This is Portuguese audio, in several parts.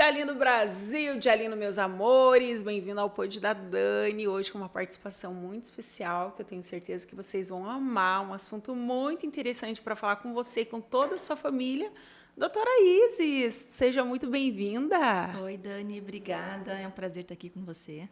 Dialino Brasil, Dialino meus amores, bem-vindo ao Pod da Dani, hoje com uma participação muito especial, que eu tenho certeza que vocês vão amar, um assunto muito interessante para falar com você e com toda a sua família. Doutora Isis, seja muito bem-vinda. Oi, Dani, obrigada. É um prazer estar aqui com você.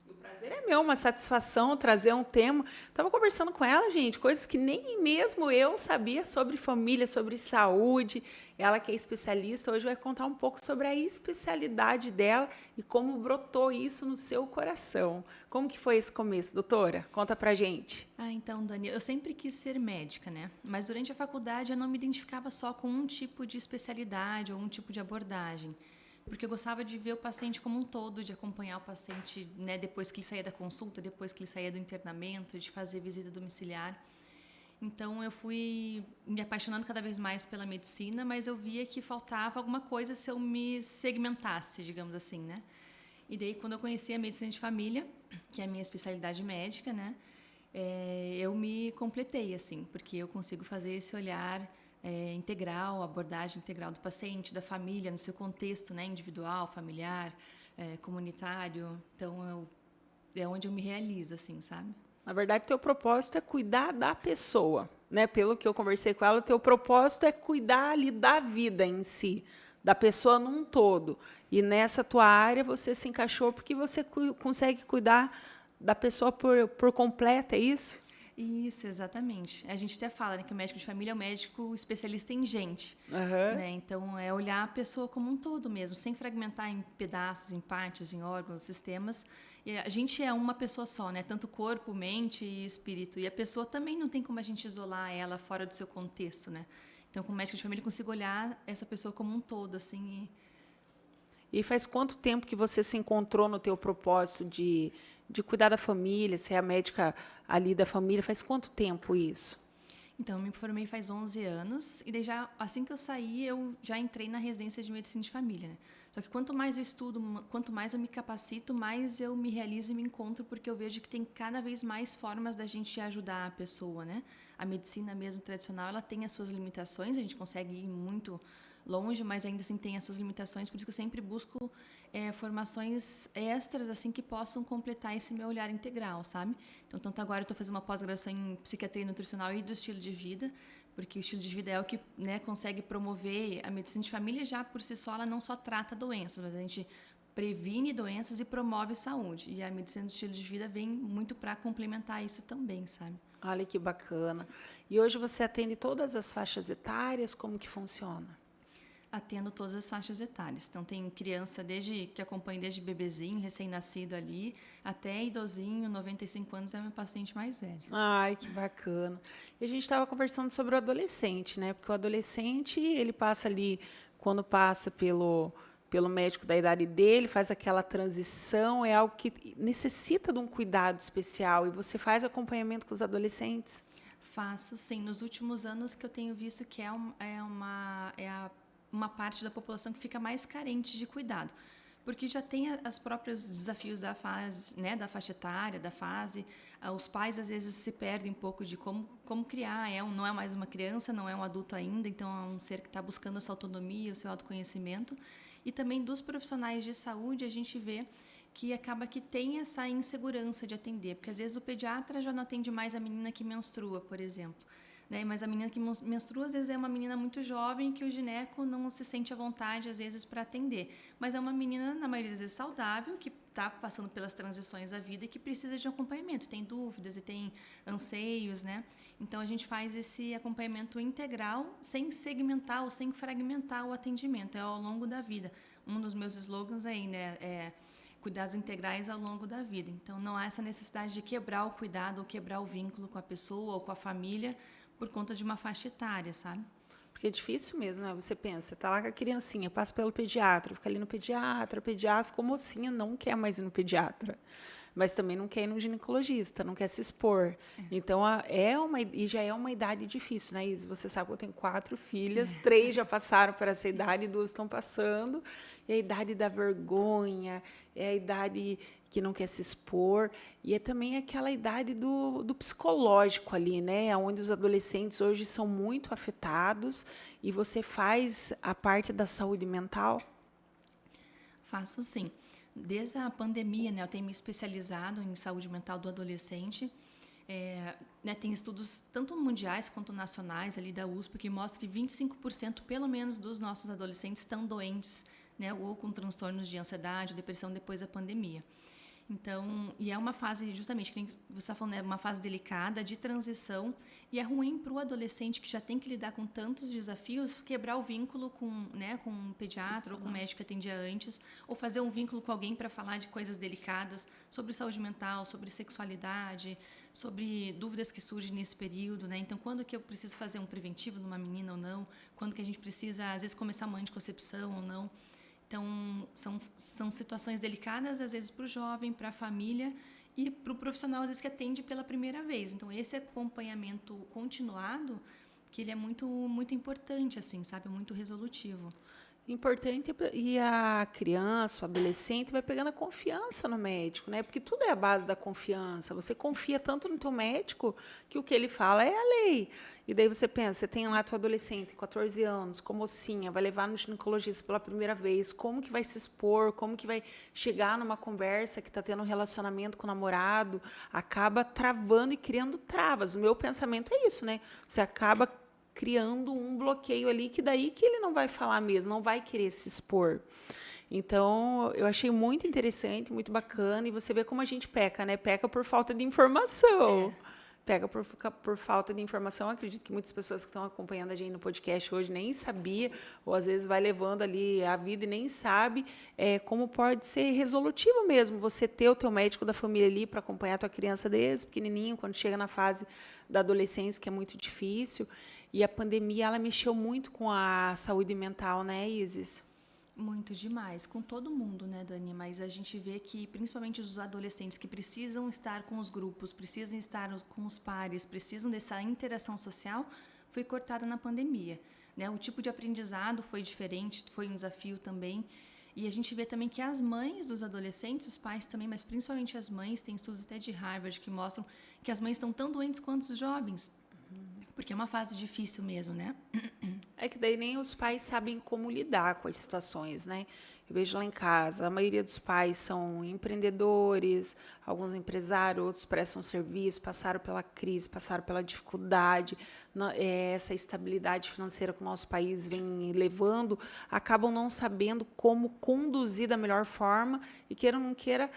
O prazer é meu, uma satisfação trazer um tema. Estava conversando com ela, gente, coisas que nem mesmo eu sabia sobre família, sobre saúde. Ela que é especialista, hoje vai contar um pouco sobre a especialidade dela e como brotou isso no seu coração. Como que foi esse começo, doutora? Conta pra gente. Então, Dani, eu sempre quis ser médica, né? Mas durante a faculdade eu não me identificava só com um tipo de especialidade ou um tipo de abordagem. Porque eu gostava de ver o paciente como um todo, de acompanhar o paciente, né, depois que ele saía da consulta, depois que ele saía do internamento, de fazer visita domiciliar. Então eu fui me apaixonando cada vez mais pela medicina, mas eu via que faltava alguma coisa se eu me segmentasse, digamos assim, né? E daí quando eu conheci a medicina de família, que é a minha especialidade médica, né? Eu me completei, assim, porque eu consigo fazer esse olhar integral, abordagem integral do paciente, da família, no seu contexto, né? Individual, familiar, comunitário. Então é onde eu me realizo, assim, sabe? Na verdade, teu propósito é cuidar da pessoa, né? Pelo que eu conversei com ela, o teu propósito é cuidar ali da vida em si, da pessoa num todo. E nessa tua área você se encaixou porque você consegue cuidar da pessoa por completa, é isso? Isso, exatamente. A gente até fala, né, que o médico de família é o médico especialista em gente, Aham. né? Então é olhar a pessoa como um todo mesmo, sem fragmentar em pedaços, em partes, em órgãos, sistemas. E a gente é uma pessoa só, né? Tanto corpo, mente e espírito. E a pessoa também não tem como a gente isolar ela fora do seu contexto, né? Então, como médico de família, eu consigo olhar essa pessoa como um todo, assim. E faz quanto tempo que você se encontrou no teu propósito de cuidar da família, ser a médica ali da família? Faz quanto tempo isso? Então, eu me formei faz 11 anos e daí já, assim que eu saí, eu já entrei na residência de medicina de família, né? Só que quanto mais eu estudo, quanto mais eu me capacito, mais eu me realizo e me encontro, porque eu vejo que tem cada vez mais formas da gente ajudar a pessoa, né? A medicina mesmo tradicional, ela tem as suas limitações, a gente consegue ir muito longe, mas ainda assim tem as suas limitações, por isso que eu sempre busco formações extras assim que possam completar esse meu olhar integral, sabe? Então, tanto agora eu estou fazendo uma pós-graduação em psiquiatria nutricional e do estilo de vida, porque o estilo de vida é o que, né, consegue promover a medicina de família. Já por si só ela não só trata doenças, mas a gente previne doenças e promove saúde. E a medicina do estilo de vida vem muito para complementar isso também, sabe? Olha que bacana. E hoje você atende todas as faixas etárias? Como que funciona? Atendo todas as faixas etárias. Então, tem criança desde que acompanho desde bebezinho, recém-nascido ali, até idosinho, 95 anos é meu paciente mais velho. Ai, que bacana. E a gente estava conversando sobre o adolescente, né? Porque o adolescente, ele passa ali, quando passa pelo médico da idade dele, faz aquela transição, é algo que necessita de um cuidado especial. E você faz acompanhamento com os adolescentes? Faço, sim. Nos últimos anos que eu tenho visto que uma parte da população que fica mais carente de cuidado. Porque já tem os próprios desafios da fase, né, da faixa etária, da fase. Os pais, às vezes, se perdem um pouco de como criar. Não é mais uma criança, não é um adulto ainda, então é um ser que está buscando a sua autonomia, o seu autoconhecimento. E também dos profissionais de saúde, a gente vê que acaba que tem essa insegurança de atender, porque às vezes o pediatra já não atende mais a menina que menstrua, por exemplo, né? Mas a menina que menstrua às vezes é uma menina muito jovem que o gineco não se sente à vontade às vezes para atender, mas é uma menina na maioria das vezes saudável que está passando pelas transições da vida e que precisa de um acompanhamento, tem dúvidas e tem anseios, né? Então a gente faz esse acompanhamento integral sem segmentar ou sem fragmentar o atendimento, é ao longo da vida. Um dos meus slogans aí, né, é cuidados integrais ao longo da vida. Então, não há essa necessidade de quebrar o cuidado ou quebrar o vínculo com a pessoa ou com a família por conta de uma faixa etária, sabe? Porque é difícil mesmo, né? Você pensa, tá lá com a criancinha, passa pelo pediatra, fica ali no pediatra, o pediatra ficou mocinha, não quer mais ir no pediatra. Mas também não quer ir no ginecologista, não quer se expor. Então, e já é uma idade difícil, né, Isa? Você sabe que eu tenho 4 filhas, 3 já passaram por essa idade, 2 estão passando. E a idade da vergonha, é a idade que não quer se expor, e é também aquela idade do psicológico ali, né? Onde os adolescentes hoje são muito afetados, e você faz a parte da saúde mental. Faço sim. Desde a pandemia, né, eu tenho me especializado em saúde mental do adolescente. Né, tem estudos tanto mundiais quanto nacionais ali da USP que mostram que 25% pelo menos dos nossos adolescentes estão doentes, né, ou com transtornos de ansiedade, depressão depois da pandemia. Então, e é uma fase, justamente, que você está falando, é uma fase delicada, de transição, e é ruim para o adolescente que já tem que lidar com tantos desafios, quebrar o vínculo com, né, com um pediatra ou com um médico que atendia antes, ou fazer um vínculo com alguém para falar de coisas delicadas, sobre saúde mental, sobre sexualidade, sobre dúvidas que surgem nesse período, né? Então, quando que eu preciso fazer um preventivo numa menina ou não? Quando que a gente precisa, às vezes, começar uma anticoncepção ou não? Então, são situações delicadas, às vezes, para o jovem, para a família e para o profissional, às vezes, que atende pela primeira vez. Então, esse acompanhamento continuado, que ele é muito, muito importante, assim, sabe? Muito resolutivo. Importante, e a criança, o adolescente vai pegando a confiança no médico, né? Porque tudo é a base da confiança. Você confia tanto no teu médico que o que ele fala é a lei. E daí você pensa, você tem lá teu adolescente, 14 anos, com mocinha, vai levar no ginecologista pela primeira vez, como que vai se expor, como que vai chegar numa conversa que está tendo um relacionamento com o namorado, acaba travando e criando travas. O meu pensamento é isso, né? Você acaba criando um bloqueio ali que daí que ele não vai falar mesmo, não vai querer se expor. Então, eu achei muito interessante, muito bacana, e você vê como a gente peca, né? Peca por falta de informação. Pega por falta de informação. Acredito que muitas pessoas que estão acompanhando a gente no podcast hoje nem sabia, ou às vezes vai levando ali a vida e nem sabe como pode ser resolutivo mesmo você ter o teu médico da família ali para acompanhar a tua criança desde pequenininho, quando chega na fase da adolescência, que é muito difícil. E a pandemia, ela mexeu muito com a saúde mental, né, Isis? Muito demais, com todo mundo, né, Dani? Mas a gente vê que, principalmente os adolescentes que precisam estar com os grupos, precisam estar com os pares, precisam dessa interação social, foi cortada na pandemia, né? O tipo de aprendizado foi diferente, foi um desafio também. E a gente vê também que as mães dos adolescentes, os pais também, mas principalmente as mães, tem estudos até de Harvard que mostram que as mães estão tão doentes quanto os jovens, porque é uma fase difícil mesmo, né? É que daí nem os pais sabem como lidar com as situações, né? Eu vejo lá em casa, a maioria dos pais são empreendedores, alguns empresários, outros prestam serviço, passaram pela crise, passaram pela dificuldade, essa estabilidade financeira que o nosso país vem levando, acabam não sabendo como conduzir da melhor forma e, queira ou não queira,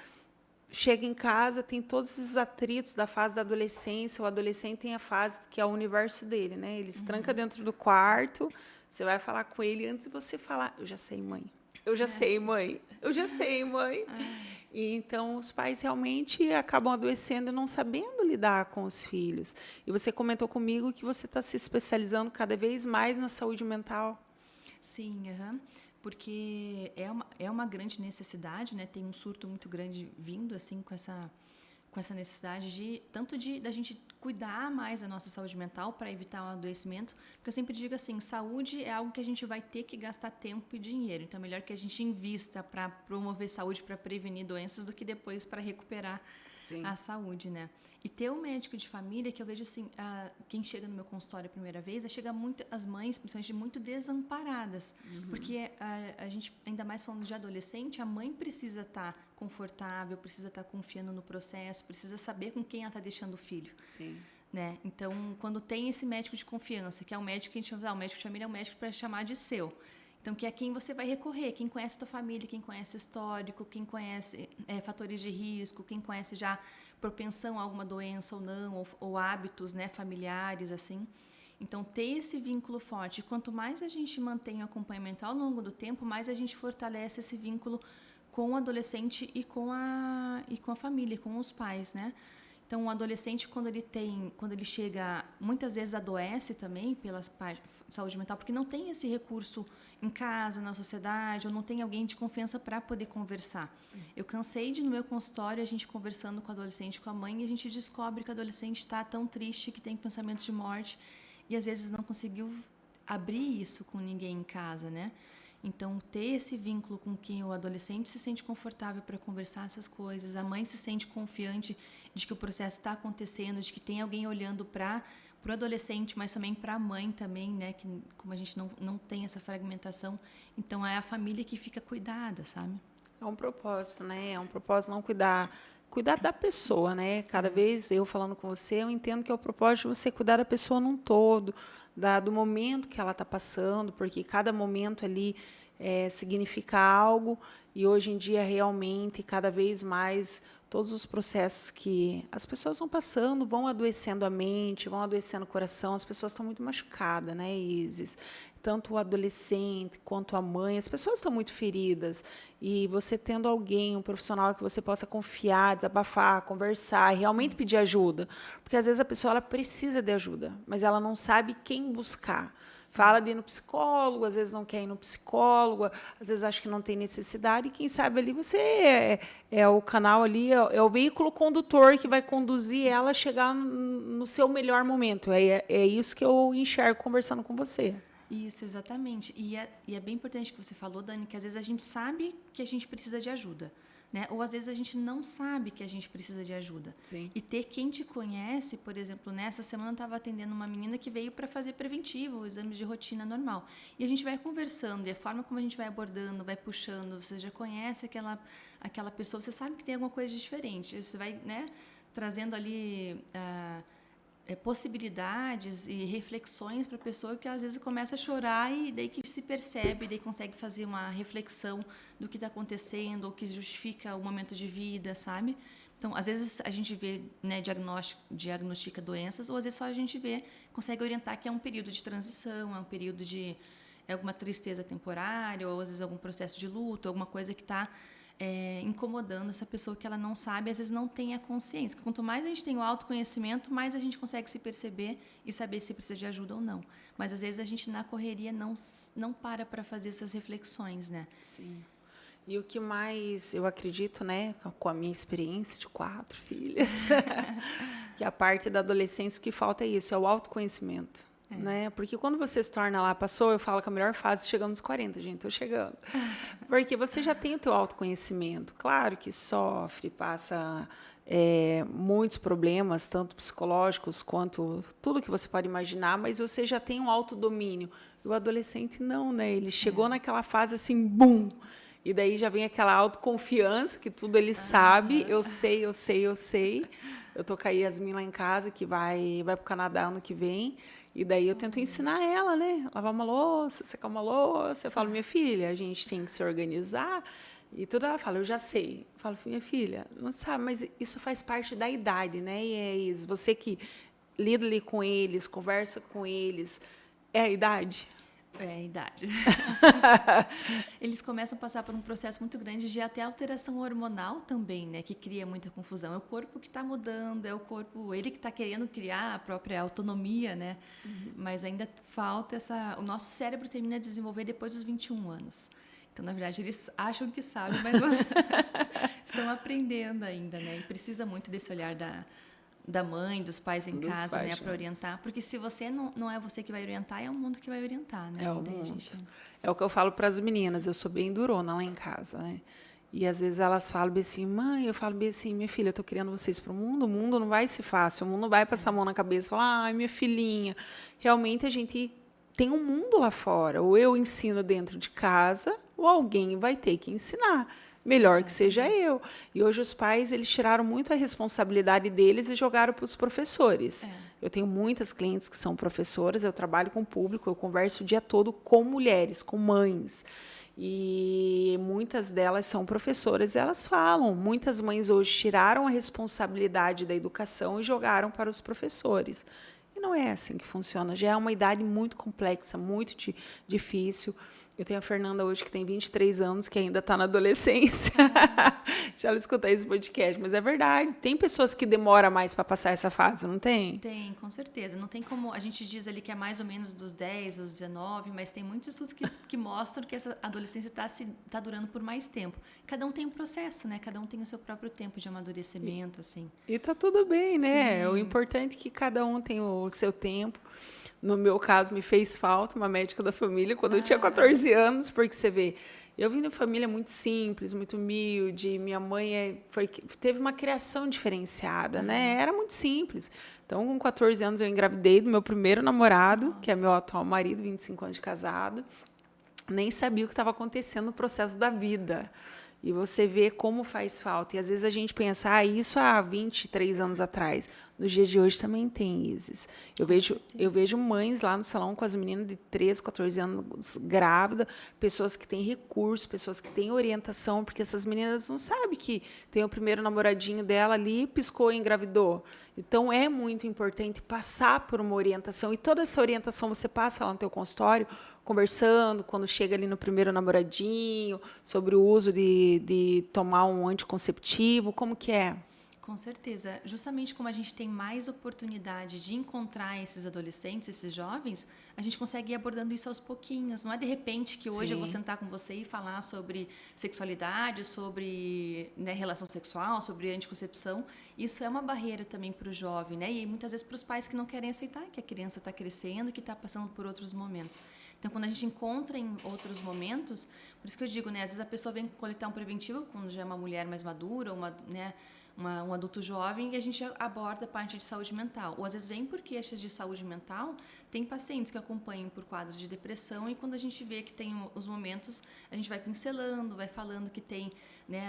chega em casa, tem todos esses atritos da fase da adolescência. O adolescente tem a fase que é o universo dele, né? Ele se tranca dentro do quarto, você vai falar com ele antes de você falar, eu já sei, mãe. Eu já sei, mãe. Eu já sei, mãe. E então os pais realmente acabam adoecendo e não sabendo lidar com os filhos. E você comentou comigo que você está se especializando cada vez mais na saúde mental. Sim, porque é uma grande necessidade, né? Tem um surto muito grande vindo assim com essa necessidade de tanto da gente cuidar mais da nossa saúde mental para evitar o adoecimento, porque eu sempre digo assim, saúde é algo que a gente vai ter que gastar tempo e dinheiro, então é melhor que a gente invista para promover saúde, para prevenir doenças, do que depois para recuperar a saúde, né? E ter um médico de família, que eu vejo assim, quem chega no meu consultório a primeira vez, chega muito, as mães, principalmente, muito desamparadas, porque a gente, ainda mais falando de adolescente, a mãe precisa estar confortável, precisa estar confiando no processo, precisa saber com quem ela está deixando o filho. Sim. Né? Então, quando tem esse médico de confiança, que é o médico que a gente chama, o médico de família é um médico para chamar de seu. Então, que é quem você vai recorrer, quem conhece a tua família, quem conhece o histórico, quem conhece fatores de risco, quem conhece já propensão a alguma doença ou não, ou hábitos, né, familiares, assim. Então, ter esse vínculo forte. Quanto mais a gente mantém o acompanhamento ao longo do tempo, mais a gente fortalece esse vínculo com o adolescente e com a família, com os pais, né? Então, o adolescente, quando ele chega, muitas vezes adoece também pela saúde mental, porque não tem esse recurso em casa, na sociedade, ou não tem alguém de confiança para poder conversar. Eu cansei de, no meu consultório, a gente conversando com o adolescente, com a mãe, e a gente descobre que o adolescente está tão triste, que tem pensamentos de morte, e às vezes não conseguiu abrir isso com ninguém em casa, né? Então, ter esse vínculo com quem o adolescente se sente confortável para conversar essas coisas, a mãe se sente confiante de que o processo está acontecendo, de que tem alguém olhando para o adolescente, mas também para a mãe também, né? Que como a gente não tem essa fragmentação, então é a família que fica cuidada, sabe? É um propósito, né? É um propósito não cuidar da pessoa, né? Cada vez eu falando com você, eu entendo que é o propósito de você cuidar da pessoa num todo, do momento que ela está passando, porque cada momento ali significa algo e hoje em dia realmente cada vez mais todos os processos que as pessoas vão passando vão adoecendo a mente, vão adoecendo o coração, as pessoas estão muito machucadas, né, Isis? Tanto o adolescente quanto a mãe, as pessoas estão muito feridas. E você tendo alguém, um profissional que você possa confiar, desabafar, conversar, realmente pedir ajuda. Porque às vezes a pessoa ela precisa de ajuda, mas ela não sabe quem buscar. Sim. Fala de ir no psicólogo, às vezes não quer ir no psicólogo, às vezes acha que não tem necessidade, e quem sabe ali você é o canal ali, é o veículo condutor que vai conduzir ela a chegar no seu melhor momento. É isso que eu enxergo conversando com você. Isso, exatamente. E é bem importante que você falou, Dani, que às vezes a gente sabe que a gente precisa de ajuda, né? Ou às vezes a gente não sabe que a gente precisa de ajuda. Sim. E ter quem te conhece, por exemplo, nessa semana eu estava atendendo uma menina que veio para fazer preventivo, exames de rotina normal. E a gente vai conversando, e a forma como a gente vai abordando, vai puxando, você já conhece aquela pessoa, você sabe que tem alguma coisa diferente. Você vai, né, trazendo ali possibilidades e reflexões para a pessoa que às vezes começa a chorar e daí que se percebe, daí consegue fazer uma reflexão do que está acontecendo ou que justifica o momento de vida, sabe? Então, às vezes a gente vê, né, diagnostica doenças, ou às vezes só a gente vê, consegue orientar que é um período de transição, é um período de alguma tristeza temporária, ou às vezes algum processo de luto, alguma coisa que está incomodando essa pessoa que ela não sabe, às vezes não tem a consciência. Quanto mais a gente tem o autoconhecimento, mais a gente consegue se perceber e saber se precisa de ajuda ou não. Mas às vezes a gente na correria não para fazer essas reflexões, né? Sim. E o que mais eu acredito, né, com a minha experiência de 4 filhas, que a parte da adolescência que falta é isso, é o autoconhecimento. Né? Porque quando você se torna lá, passou, eu falo que a melhor fase é chegando nos 40, gente, estou chegando. Porque você já tem o teu autoconhecimento. Claro que sofre, passa muitos problemas, tanto psicológicos quanto tudo que você pode imaginar, mas você já tem um autodomínio. E o adolescente não, né? Ele chegou naquela fase assim, bum! E daí já vem aquela autoconfiança, que tudo ele sabe, eu sei. Eu tô com a Yasmin lá em casa, que vai para o Canadá ano que vem. E daí eu tento ensinar ela, né? Lavar uma louça, secar uma louça. Eu falo, minha filha, a gente tem que se organizar. E tudo ela fala, eu já sei. Eu falo, minha filha, não sabe, mas isso faz parte da idade, né? E é isso. Você que lida ali com eles, conversa com eles, é a idade? É a idade. Eles começam a passar por um processo muito grande de até alteração hormonal também, né? Que cria muita confusão. É o corpo que está mudando, é o corpo, ele que está querendo criar a própria autonomia, né? Uhum. Mas ainda falta o nosso cérebro termina de desenvolver depois dos 21 anos. Então, na verdade, eles acham que sabem, mas estão aprendendo ainda, né? E precisa muito desse olhar da mãe, dos pais em casa, né, para orientar. Porque se você não é você que vai orientar, é o mundo que vai orientar, né? É o mundo. É o que eu falo para as meninas, eu sou bem durona lá em casa, né? E às vezes elas falam bem assim, mãe, eu falo bem assim, minha filha, eu tô criando vocês para o mundo não vai ser fácil, o mundo não vai passar a mão na cabeça e falar, ai, minha filhinha. Realmente a gente tem um mundo lá fora, ou eu ensino dentro de casa, ou alguém vai ter que ensinar. Melhor Exatamente. Que seja eu. E hoje os pais eles tiraram muito a responsabilidade deles e jogaram para os professores. Eu tenho muitas clientes que são professoras, eu trabalho com o público, eu converso o dia todo com mulheres, com mães. E muitas delas são professoras e elas falam. Muitas mães hoje tiraram a responsabilidade da educação e jogaram para os professores. E não é assim que funciona. Já é uma idade muito complexa, muito difícil. Eu tenho a Fernanda hoje, que tem 23 anos, que ainda está na adolescência. Já ela escutou esse podcast, mas é verdade. Tem pessoas que demoram mais para passar essa fase, não tem? Tem, com certeza. Não tem como... A gente diz ali que é mais ou menos dos 10 aos 19, mas tem muitos estudos que mostram que essa adolescência está durando por mais tempo. Cada um tem um processo, né? Cada um tem o seu próprio tempo de amadurecimento, assim. E tá tudo bem, né? Sim. O importante é que cada um tem o seu tempo. No meu caso, me fez falta uma médica da família quando eu tinha 14 anos, porque você vê, eu vim de uma família muito simples, muito humilde, minha mãe teve uma criação diferenciada, né? Era muito simples. Então, com 14 anos, eu engravidei do meu primeiro namorado, que é meu atual marido, 25 anos de casado. Nem sabia o que estava acontecendo no processo da vida. E você vê como faz falta. E às vezes a gente pensa, isso há 23 anos atrás. Nos dias de hoje também tem, Isis. Eu vejo mães lá no salão com as meninas de 13, 14 anos grávidas, pessoas que têm recursos, pessoas que têm orientação, porque essas meninas não sabem que tem o primeiro namoradinho dela ali, piscou e engravidou. Então, é muito importante passar por uma orientação. E toda essa orientação você passa lá no teu consultório, conversando, quando chega ali no primeiro namoradinho, sobre o uso de tomar um anticonceptivo, como que é? Com certeza. Justamente como a gente tem mais oportunidade de encontrar esses adolescentes, esses jovens, a gente consegue ir abordando isso aos pouquinhos. Não é de repente que hoje eu vou sentar com você e falar sobre sexualidade, sobre, né, relação sexual, sobre anticoncepção. Isso é uma barreira também para o jovem, né? E muitas vezes para os pais que não querem aceitar que a criança está crescendo e que está passando por outros momentos. Então, quando a gente encontra em outros momentos, por isso que eu digo, né? Às vezes a pessoa vem coletar um preventivo quando já é uma mulher mais madura, um adulto jovem, e a gente aborda a parte de saúde mental. Ou às vezes vem por queixas de saúde mental, tem pacientes que acompanham por quadros de depressão, e quando a gente vê que tem os momentos, a gente vai pincelando, vai falando que tem, né,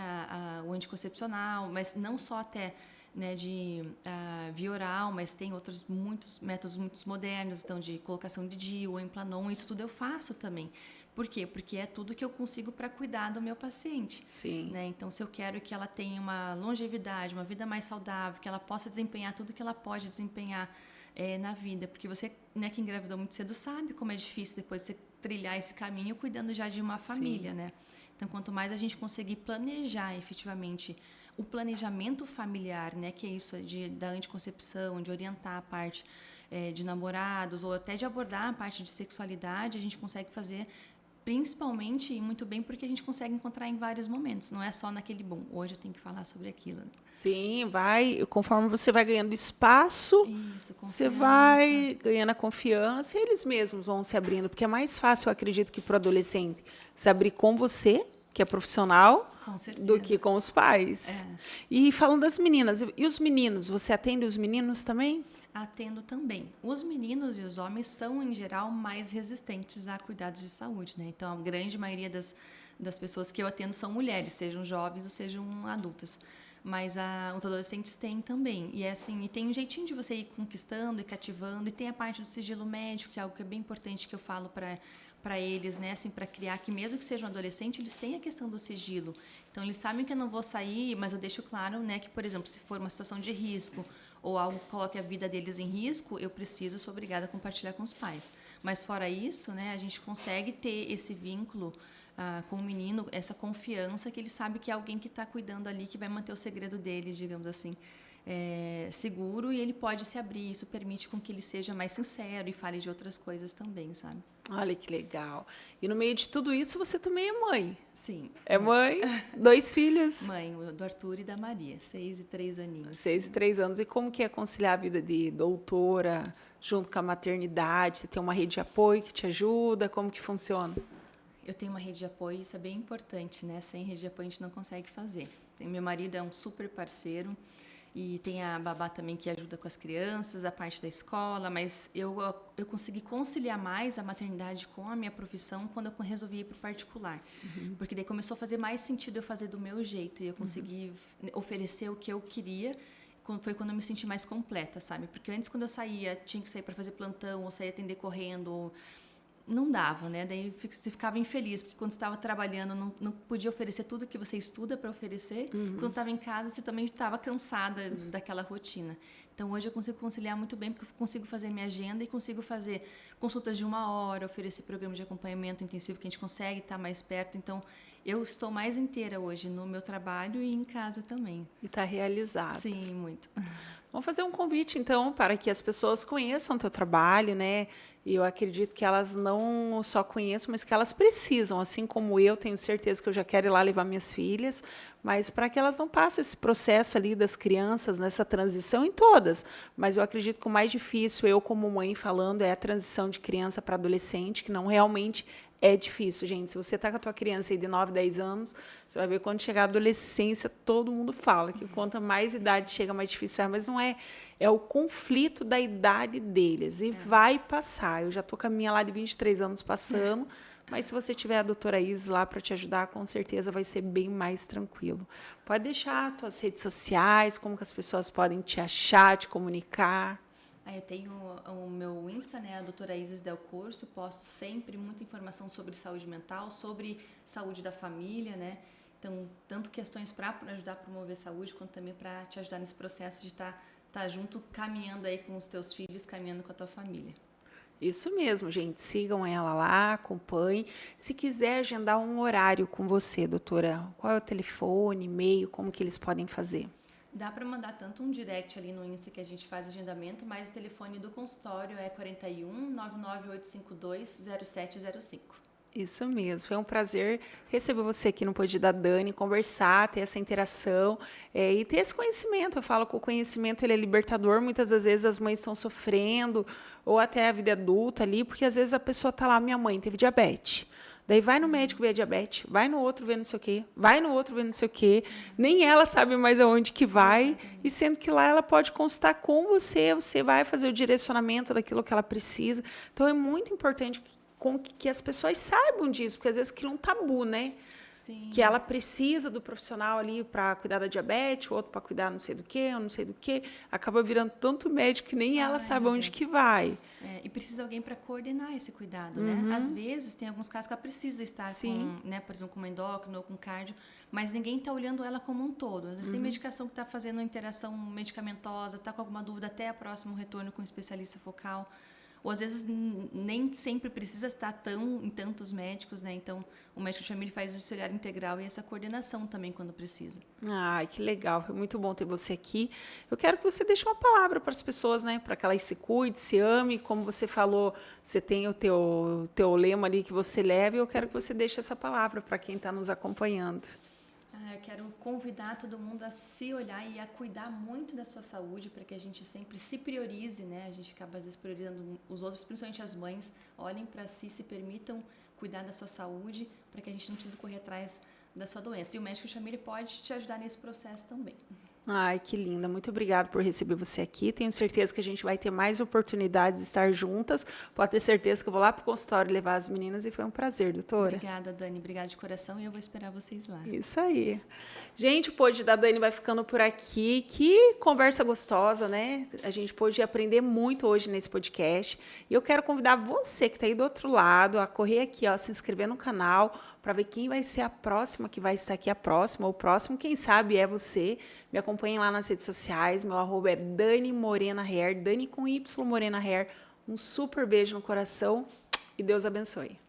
o anticoncepcional, mas não só até, né, de via oral, mas tem outros muitos métodos muito modernos, então de colocação de DIU, Implanon, isso tudo eu faço também. Por quê? Porque é tudo que eu consigo para cuidar do meu paciente. Sim. Né? Então, se eu quero que ela tenha uma longevidade, uma vida mais saudável, que ela possa desempenhar tudo que ela pode desempenhar na vida, porque você, né, que engravidou muito cedo sabe como é difícil depois você trilhar esse caminho cuidando já de uma família, né? Então, quanto mais a gente conseguir planejar efetivamente o planejamento familiar, né, que é isso da anticoncepção, de orientar a parte de namorados ou até de abordar a parte de sexualidade, a gente consegue fazer principalmente e muito bem porque a gente consegue encontrar em vários momentos, não é só naquele bom, hoje eu tenho que falar sobre aquilo. Sim, conforme você vai ganhando espaço, Isso, você confiança. vai ganhando a confiança e eles mesmos vão se abrindo, porque é mais fácil, eu acredito, que para o adolescente se abrir com você, que é profissional, do que com os pais. E falando das meninas, e os meninos, você atende os meninos também? Atendo também. Os meninos e os homens são, em geral, mais resistentes a cuidados de saúde, né? Então, a grande maioria das pessoas que eu atendo são mulheres, sejam jovens ou sejam adultas. Mas os adolescentes têm também. E é assim, e tem um jeitinho de você ir conquistando e cativando. E tem a parte do sigilo médico, que é algo que é bem importante que eu falo para eles, né, assim, para criar que mesmo que sejam adolescentes, eles têm a questão do sigilo. Então, eles sabem que eu não vou sair, mas eu deixo claro, né, que, por exemplo, se for uma situação de risco ou algo que coloque a vida deles em risco, eu sou obrigada a compartilhar com os pais. Mas fora isso, né, a gente consegue ter esse vínculo com o menino, essa confiança que ele sabe que é alguém que está cuidando ali, que vai manter o segredo dele, digamos assim, seguro, e ele pode se abrir. Isso permite com que ele seja mais sincero e fale de outras coisas também, sabe? Olha que legal. E no meio de tudo isso, você também é mãe. Sim. É mãe, 2 filhos. Mãe, do Arthur e da Maria, 6 e 3 aninhos. 6 e 3 anos. E como que é conciliar a vida de doutora junto com a maternidade? Você tem uma rede de apoio que te ajuda? Como que funciona? Eu tenho uma rede de apoio, isso é bem importante, né? Sem rede de apoio a gente não consegue fazer. Meu marido é um super parceiro e tem a babá também que ajuda com as crianças, a parte da escola, mas eu consegui conciliar mais a maternidade com a minha profissão quando eu resolvi ir para o particular. Porque daí começou a fazer mais sentido eu fazer do meu jeito e eu consegui oferecer o que eu queria. Foi quando eu me senti mais completa, sabe? Porque antes, quando eu saía, tinha que sair para fazer plantão, ou sair atender correndo, não dava, né? Daí você ficava infeliz, porque quando você estava trabalhando, não podia oferecer tudo que você estuda para oferecer. Quando estava em casa, você também estava cansada daquela rotina. Então, hoje eu consigo conciliar muito bem, porque eu consigo fazer minha agenda e consigo fazer consultas de 1 hora, oferecer programas de acompanhamento intensivo que a gente consegue estar mais perto. Então, eu estou mais inteira hoje no meu trabalho e em casa também. E está realizada. Sim, muito. Vamos fazer um convite, então, para que as pessoas conheçam o teu trabalho, né? E eu acredito que elas não só conheçam, mas que elas precisam, assim como eu tenho certeza que eu já quero ir lá levar minhas filhas, mas para que elas não passem esse processo ali das crianças, nessa transição em todas. Mas eu acredito que o mais difícil, eu como mãe falando, é a transição de criança para adolescente, que não realmente é difícil, gente. Se você está com a tua criança aí de 9, 10 anos, você vai ver quando chegar a adolescência, todo mundo fala que quanto mais idade chega, mais difícil é, mas não é. É o conflito da idade deles. E vai passar. Eu já estou com a minha lá de 23 anos passando, Mas se você tiver a doutora Isis lá para te ajudar, com certeza vai ser bem mais tranquilo. Pode deixar as tuas redes sociais, como que as pessoas podem te achar, te comunicar. Aí eu tenho o meu Insta, né, a doutora Isis Del Corso, posto sempre muita informação sobre saúde mental, sobre saúde da família, né? Então, tanto questões para ajudar a promover saúde, quanto também para te ajudar nesse processo de estar junto, caminhando aí com os teus filhos, caminhando com a tua família. Isso mesmo, gente. Sigam ela lá, acompanhem. Se quiser agendar um horário com você, doutora, qual é o telefone, e-mail, como que eles podem fazer? Dá para mandar tanto um direct ali no Insta que a gente faz agendamento, mas o telefone do consultório é 41 99852 0705. Isso mesmo, foi um prazer receber você aqui no Pode da Dani, conversar, ter essa interação e ter esse conhecimento. Eu falo que o conhecimento ele é libertador, muitas das vezes as mães estão sofrendo, ou até a vida adulta ali, porque às vezes a pessoa está lá, minha mãe teve diabetes. Daí vai no médico ver a diabetes, vai no outro ver não sei o quê, vai no outro ver não sei o quê. Nem ela sabe mais aonde que vai, e sendo que lá ela pode consultar com você, você vai fazer o direcionamento daquilo que ela precisa. Então é muito importante que as pessoas saibam disso, porque às vezes cria um tabu, né? Sim. Que ela precisa do profissional ali para cuidar da diabetes, o outro para cuidar não sei do quê, ou não sei do quê. Acaba virando tanto médico que nem ela sabe onde que vai. E precisa alguém para coordenar esse cuidado, né? Às vezes, tem alguns casos que ela precisa estar com, né, por exemplo, com uma endócrino ou com cardio, mas ninguém está olhando ela como um todo. Às vezes tem medicação que está fazendo uma interação medicamentosa, está com alguma dúvida até o próximo retorno com um especialista focal. Ou às vezes nem sempre precisa estar em tantos médicos, né? Então, o médico de família faz esse olhar integral e essa coordenação também quando precisa. Ai, que legal, foi muito bom ter você aqui. Eu quero que você deixe uma palavra para as pessoas, né? Para que elas se cuidem, se amem. Como você falou, você tem o teu lema ali que você leva, e eu quero que você deixe essa palavra para quem está nos acompanhando. Eu quero convidar todo mundo a se olhar e a cuidar muito da sua saúde, para que a gente sempre se priorize, né? A gente acaba às vezes priorizando os outros, principalmente as mães. Olhem para si, se permitam cuidar da sua saúde, para que a gente não precise correr atrás da sua doença. E o médico de família pode te ajudar nesse processo também. Ai, que linda. Muito obrigada por receber você aqui. Tenho certeza que a gente vai ter mais oportunidades de estar juntas. Pode ter certeza que eu vou lá para o consultório levar as meninas e foi um prazer, doutora. Obrigada, Dani. Obrigada de coração e eu vou esperar vocês lá. Isso aí. Gente, o Pode da Dani vai ficando por aqui. Que conversa gostosa, né? A gente pôde aprender muito hoje nesse podcast. E eu quero convidar você que está aí do outro lado a correr aqui, ó, se inscrever no canal para ver quem vai ser a próxima que vai estar aqui, a próxima, ou o próximo, quem sabe é você. Me acompanhem lá nas redes sociais. Meu @ é Dani Morena Hair, Dani com Y Morena Hair. Um super beijo no coração e Deus abençoe.